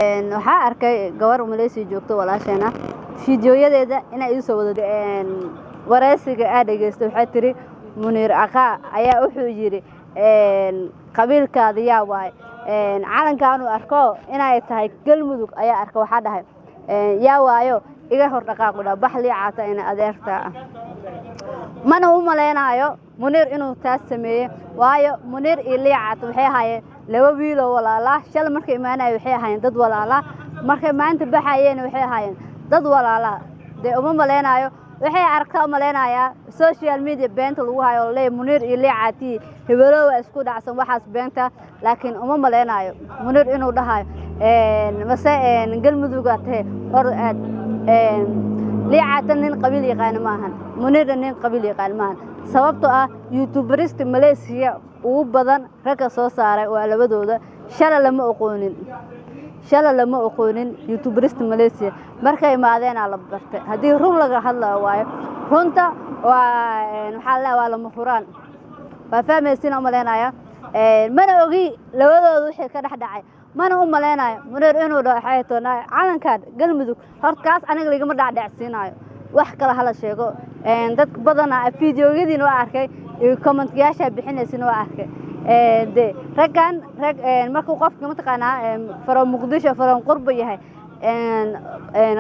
waxaa arkay gabar Malaysia joogto walaashana fiidiyoyadeeda inay isu wado wareysiga aad dhageysto waxay tiri Munir Aqa ayaa wuxuu yiri qabiilkaada yaa waay calankaanu arko inay tahay galmudug ayaa arka waxa dhahay yaa waayo iga hor dhaqaaqo baxli caata in adeerta mana u maleenayo Munir inuu taas sameeyay waayo Munir ilaa caata waxay ahaayeen laba wiil oo walaala shal markay imaanay waxay ahaayeen dad walaala markay maanta baxayeen waxay ahaayeen dad walaala de uma maleenayo waxay arkaa maleenaya social media beenta lagu hayo leey Munir ilaa caati hebelo isku dhacsan waxaas beenta laakiin uma maleenayo Munir inuu dhahayo mase galmuduga tahay or aad liicatan nin qabiil yaqaan ma ahan Munir nin qabiil yaqaan ma ahan sababtoo ah youtuberist Malaysia ugu badan rag soo saaray waa labadooda shalay lama aqoonin youtuberist Malaysia markay imaadeen la bartay hadii run laga hadlaa waayo runta waxa la lama furaan ba fahmaysin oo maleenaya mana ogi labadooda wixii ka dhaxdhacay mana u maleenayo Munir inuu dhaxay toona calankan galmudug horkaas aniga ligama dhaadhacsiinayo wax kala hala sheego dad badan fiidiyoyadiina waa arkay comment-yaasha bixinaysan waa arkay de ragan markuu qofka ma taqaanaa faro muqdisho faro qurbo yahay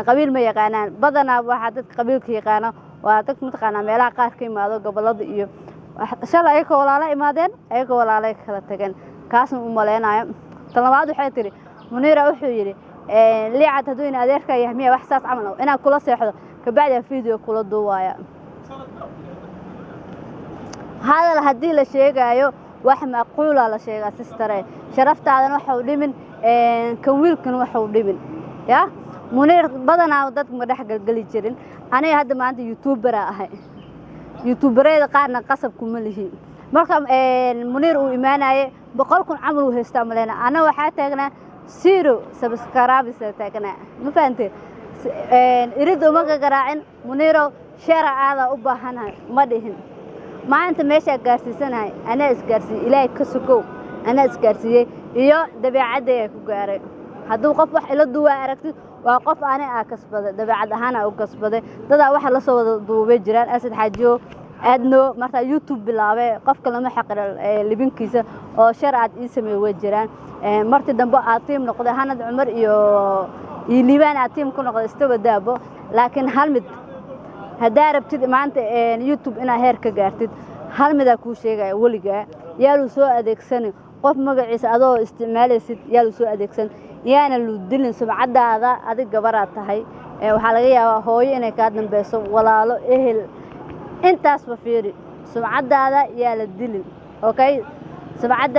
qabiil ma yaqaanaan badana waxa dad qabiilka yaqaana waa dad ma taqaanaa meelaha qaar ka imaado gobolada iyo shalay ay walaala imaadeen ay walaala kala tageen kaas u maleenayo talabaad waxay tiri Munir wuxuu yiri liicad haduu in adeerka yahay miya wax saas camal ina kula seexdo ka bacdi fiideo kula duwaya hada hadii la sheegayo wax macquul ah la sheegaa sister sharaftaadana waxa uu dhimin kan wiilkan waxa uu dhimin ya Munir badana dad ma dhax galgali jirin aniga hadda maanta youtuber ahay youtuberada qaarna qasab kuma lihi marka Munir uu imaanay 100 camal uu heesta maleena ana waxa taagnaa 0 subscribe taagnaa ma fahanteen irido ma garaacin Muniro share aada u baahanahay ma dhihin maanta meesha gaarsiisanahay ana isgaarsiin ilaahay ka sukow ana isgaarsiiyay iyo dabeecadda ay ku gaaray haduu qof wax ila duwa aragtid waa qof aan kasbaday dabeecad ahaan u kasbaday dad wax la soo wada duubay jiraan asad xajiyo aadno marka YouTube bilaabay qofka lama xaqiro libinkiisa oo sharcad ii sameeyay jiraan martii dambe aatiim noqday Hanad Umar iyo liibaan aatiim ku noqday istawa daabo laakiin hal mid hadaa rabtid maanta YouTube ina heer ka gaartid hal mid ku sheegay waliga yaa soo adeegsan qof magaciisa adoo isticmaalaysid yaa soo adeegsan yaana lu dilin sumcadaada adig gabar tahay waxa laga yaabaa hooyo inay ka dambayso walaalo ehel intaas ba fiiri sumcadaada yaa la dilin okay sumcadaada